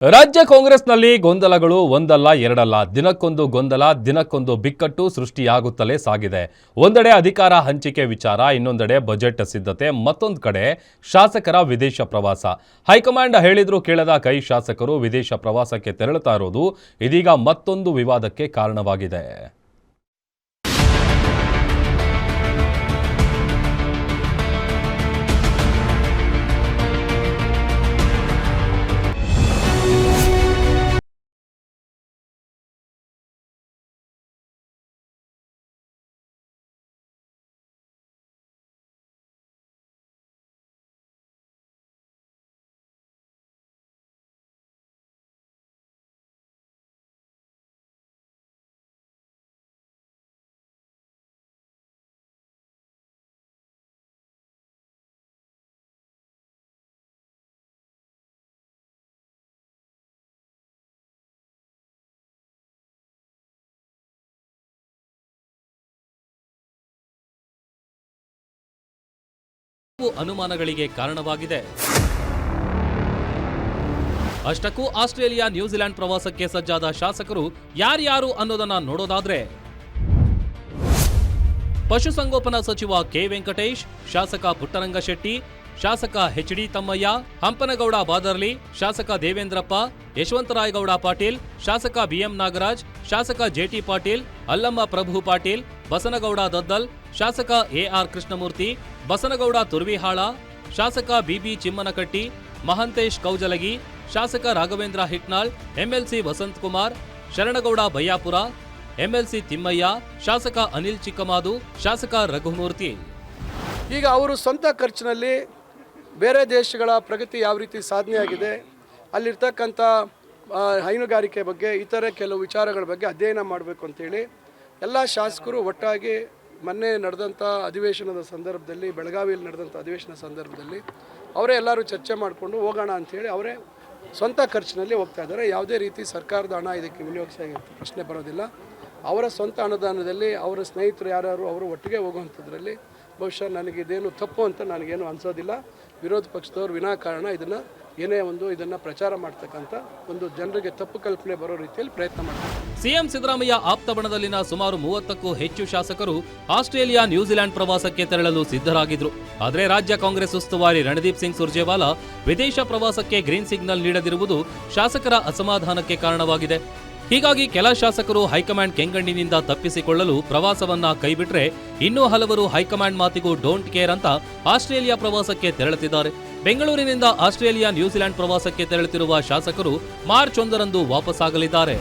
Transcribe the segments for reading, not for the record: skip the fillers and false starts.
ರಾಜ್ಯ ಕಾಂಗ್ರೆಸ್ನಲ್ಲಿ ಗೊಂದಲಗಳು ಒಂದಲ್ಲ ಎರಡಲ್ಲ. ದಿನಕ್ಕೊಂದು ಗೊಂದಲ, ದಿನಕ್ಕೊಂದು ಬಿಕ್ಕಟ್ಟು ಸೃಷ್ಟಿಯಾಗುತ್ತಲೇ ಸಾಗಿದೆ. ಒಂದೆಡೆ ಅಧಿಕಾರ ಹಂಚಿಕೆ ವಿಚಾರ, ಇನ್ನೊಂದೆಡೆ ಬಜೆಟ್ ಸಿದ್ಧತೆ, ಮತ್ತೊಂದು ಕಡೆ ಶಾಸಕರ ವಿದೇಶ ಪ್ರವಾಸ. ಹೈಕಮಾಂಡ್ ಹೇಳಿದ್ರೂ ಕೇಳದ ಕೈ ಶಾಸಕರು ವಿದೇಶ ಪ್ರವಾಸಕ್ಕೆ ತೆರಳುತ್ತಾ ಇರೋದು ಇದೀಗ ಮತ್ತೊಂದು ವಿವಾದಕ್ಕೆ ಕಾರಣವಾಗಿದೆ. ಅನುಮಾನಗಳಿಗೆ ಕಾರಣವಾಗಿದೆ. ಅಷ್ಟಕ್ಕೂ ಆಸ್ಟ್ರೇಲಿಯಾ, ನ್ಯೂಜಿಲೆಂಡ್ ಪ್ರವಾಸಕ್ಕೆ ಸಜ್ಜಾದ ಶಾಸಕರು ಯಾರ್ಯಾರು ಅನ್ನೋದನ್ನ ನೋಡೋದಾದ್ರೆ, ಪಶುಸಂಗೋಪನಾ ಸಚಿವ ಕೆ ವೆಂಕಟೇಶ್, ಶಾಸಕ ಪುಟ್ಟರಂಗಶೆಟ್ಟಿ, ಶಾಸಕ ಎಚ್.ಡಿ. ತಮ್ಮಯ್ಯ, ಹಂಪನಗೌಡ ಬಾದರ್ಲಿ, ಶಾಸಕ ದೇವೇಂದ್ರಪ್ಪ, ಯಶವಂತರಾಯಗೌಡ ಪಾಟೀಲ್, ಶಾಸಕ ಬಿ.ಎಂ. ನಾಗರಾಜ್, ಶಾಸಕ ಜೆ.ಟಿ. ಪಾಟೀಲ್, ಅಲ್ಲಮ್ಮ ಪ್ರಭು ಪಾಟೀಲ್, ಬಸನಗೌಡ ದದ್ದಲ್, ಶಾಸಕ ಎ.ಆರ್. ಕೃಷ್ಣಮೂರ್ತಿ, ಬಸನಗೌಡ ತುರ್ವಿಹಾಳ, ಶಾಸಕ ಬಿ.ಬಿ. ಚಿಮ್ಮನಕಟ್ಟಿ, ಮಹಂತೇಶ್ ಕೌಜಲಗಿ, ಶಾಸಕ ರಾಘವೇಂದ್ರ ಹಿಟ್ನಾಳ್, ಎಂಎಲ್ಸಿ ವಸಂತ್ ಕುಮಾರ್, ಶರಣಗೌಡ ಬಯ್ಯಾಪುರ, ಎಂಎಲ್ಸಿ ತಿಮ್ಮಯ್ಯ, ಶಾಸಕ ಅನಿಲ್ ಚಿಕ್ಕಮಾದು, ಶಾಸಕ ರಘುಮೂರ್ತಿ. ಈಗ ಅವರು ಸ್ವಂತ ಖರ್ಚಿನಲ್ಲಿ ಬೇರೆ ದೇಶಗಳ ಪ್ರಗತಿ ಯಾವ ರೀತಿ ಸಾಧನೆ ಆಗಿದೆ, ಅಲ್ಲಿರ್ತಕ್ಕಂಥ ಹೈನುಗಾರಿಕೆ ಬಗ್ಗೆ, ಇತರೆ ಕೆಲವು ವಿಚಾರಗಳ ಬಗ್ಗೆ ಅಧ್ಯಯನ ಮಾಡಬೇಕು ಅಂತೇಳಿ ಎಲ್ಲ ಶಾಸಕರು ಒಟ್ಟಾಗಿ ಮೊನ್ನೆ ನಡೆದಂಥ ಅಧಿವೇಶನದ ಸಂದರ್ಭದಲ್ಲಿ, ಬೆಳಗಾವಿಯಲ್ಲಿ ನಡೆದಂಥ ಅಧಿವೇಶನ ಸಂದರ್ಭದಲ್ಲಿ ಅವರೇ ಎಲ್ಲರೂ ಚರ್ಚೆ ಮಾಡಿಕೊಂಡು ಹೋಗೋಣ ಅಂಥೇಳಿ ಅವರೇ ಸ್ವಂತ ಖರ್ಚಿನಲ್ಲಿ ಹೋಗ್ತಾ ಇದ್ದಾರೆ. ಯಾವುದೇ ರೀತಿ ಸರ್ಕಾರದ ಹಣ ಇದಕ್ಕೆ ವಿನಿಯೋಗಿಸೋ ಪ್ರಶ್ನೆ ಬರೋದಿಲ್ಲ. ಅವರ ಸ್ವಂತ ಅನುದಾನದಲ್ಲಿ ಅವರ ಸ್ನೇಹಿತರು ಯಾರ್ಯಾರು ಅವರು ಒಟ್ಟಿಗೆ ಹೋಗುವಂಥದ್ರಲ್ಲಿ ಬಹುಶಃ ನನಗಿದೇನು ತಪ್ಪು ಅಂತ ನನಗೇನು ಅನಿಸೋದಿಲ್ಲ. ವಿರೋಧ ಪಕ್ಷದವರು ವಿನಾಕಾರಣ ಇದನ್ನು ಪ್ರಚಾರ ಮಾಡ್ತಕ್ಕಂಥ ಒಂದು ಜನರಿಗೆ ತಪ್ಪು ಕಲ್ಪನೆ ಬರೋ ರೀತಿಯಲ್ಲಿ ಪ್ರಯತ್ನ ಮಾಡ್ತಾರೆ. ಸಿಎಂ ಸಿದ್ದರಾಮಯ್ಯ ಆಪ್ತ ಬಣದಲ್ಲಿನ ಸುಮಾರು 30ಕ್ಕೂ ಹೆಚ್ಚು ಶಾಸಕರು ಆಸ್ಟ್ರೇಲಿಯಾ, ನ್ಯೂಜಿಲೆಂಡ್ ಪ್ರವಾಸಕ್ಕೆ ತೆರಳಲು ಸಿದ್ಧರಾಗಿದ್ರು. ಆದರೆ ರಾಜ್ಯ ಕಾಂಗ್ರೆಸ್ ಉಸ್ತುವಾರಿ ರಣದೀಪ್ ಸಿಂಗ್ ಸುರ್ಜೇವಾಲಾ ವಿದೇಶ ಪ್ರವಾಸಕ್ಕೆ ಗ್ರೀನ್ ಸಿಗ್ನಲ್ ನೀಡದಿರುವುದು ಶಾಸಕರ ಅಸಮಾಧಾನಕ್ಕೆ ಕಾರಣವಾಗಿದೆ. ಹೀಗಾಗಿ ಕೆಲ ಶಾಸಕರು ಹೈಕಮಾಂಡ್ ಕೆಂಗಣ್ಣಿನಿಂದ ತಪ್ಪಿಸಿಕೊಳ್ಳಲು ಪ್ರವಾಸವನ್ನ ಕೈಬಿಟ್ರೆ, ಇನ್ನೂ ಹಲವರು ಹೈಕಮಾಂಡ್ ಮಾತಿಗೂ ಡೋಂಟ್ ಕೇರ್ ಅಂತ ಆಸ್ಟ್ರೇಲಿಯಾ ಪ್ರವಾಸಕ್ಕೆ ತೆರಳುತ್ತಿದ್ದಾರೆ. ಬೆಂಗಳೂರಿನಿಂದ ಆಸ್ಟ್ರೇಲಿಯಾ, ನ್ಯೂಜಿಲೆಂಡ್ ಪ್ರವಾಸಕ್ಕೆ ತೆರಳುತ್ತಿರುವ ಶಾಸಕರು ಮಾರ್ಚ್ 1ರಂದು ವಾಪಸ್ಸಾಗಲಿದ್ದಾರೆ.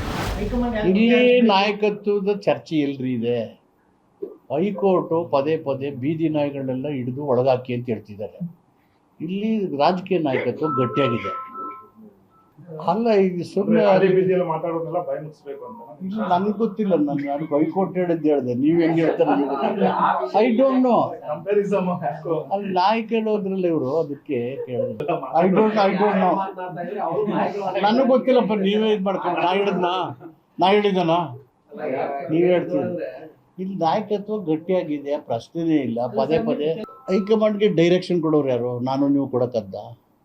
ಇಲ್ಲಿ ನಾಯಕತ್ವದ ಚರ್ಚೆ ಎಲ್ರಿ ಇದೆ. ಹೈಕೋರ್ಟು ಪದೇ ಪದೇ ಬೀದಿ ನಾಯಿಗಳನ್ನೆಲ್ಲ ಹಿಡಿದು ಒಳಗಾಕಿ ಅಂತ ಹೇಳ್ತಿದ್ದಾರೆ. ಇಲ್ಲಿ ರಾಜಕೀಯ ನಾಯಕತ್ವ ಗಟ್ಟಿಯಾಗಿದೆ. ಅಲ್ಲ, ಈಗ ಸುಮ್ಮನೆ ನನಗೆ ಗೊತ್ತಿಲ್ಲ. ನಾನು ಹೈಕೋರ್ಟ್ ಹೇಳಿದ್ದೆ, ನೀವು ಹೆಂಗೆ ಹೇಳ್ತಾರೆ ಐ ಡೋಂಟ್ ನೋ. ಅಲ್ಲಿ ನಾಯಿ ಕೇಳೋದ್ರಲ್ಲಿ ಇವರು ಅದಕ್ಕೆ ಕೇಳಿದ್ರು. ಐ ಡೋಂಟ್ ನೋ, ನನಗೆ ಗೊತ್ತಿಲ್ಲಪ್ಪ. ನೀವೇ ಇದು ಮಾಡ್ಕೊಂಡು ನಾ ಹೇಳಿದನ ನೀವು ಹೇಳ್ತೀವಿ. ಇಲ್ಲಿ ನಾಯಕತ್ವ ಗಟ್ಟಿಯಾಗಿದೆ, ಪ್ರಶ್ನೆನೇ ಇಲ್ಲ. ಪದೇ ಪದೇ ಹೈಕಮಾಂಡ್ಗೆ ಡೈರೆಕ್ಷನ್ ಕೊಡೋರು ಯಾರು? ನಾನು ನೀವು ಕೊಡಕ್ಕದ್ದ?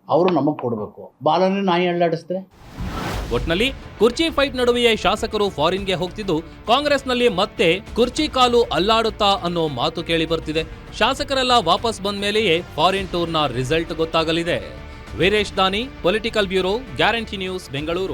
ಅವರು ನಮಗೆ ಕೊಡಬೇಕು. ಬಾಲನೇ ನಾಯಿ ಅಳ್ಳಾಡಿಸ್ತಾರೆ. ಒಟ್ನಲ್ಲಿ ಕುರ್ಚಿ ಫೈಟ್ ನಡುವೆಯೇ ಶಾಸಕರು ಫಾರಿನ್ಗೆ ಹೋಗ್ತಿದ್ದು, ಕಾಂಗ್ರೆಸ್ನಲ್ಲಿ ಮತ್ತೆ ಕುರ್ಚಿ ಕಾಲು ಅಲ್ಲಾಡುತ್ತಾ ಅನ್ನೋ ಮಾತು ಕೇಳಿ ಬರ್ತಿದೆ. ಶಾಸಕರೆಲ್ಲ ವಾಪಸ್ ಬಂದ ಮೇಲೆಯೇ ಫಾರಿನ್ ಟೂರ್ನ ರಿಸಲ್ಟ್ ಗೊತ್ತಾಗಲಿದೆ. ವೀರೇಶ್ ದಾನಿ, political bureau, guarantee news, Bengaluru.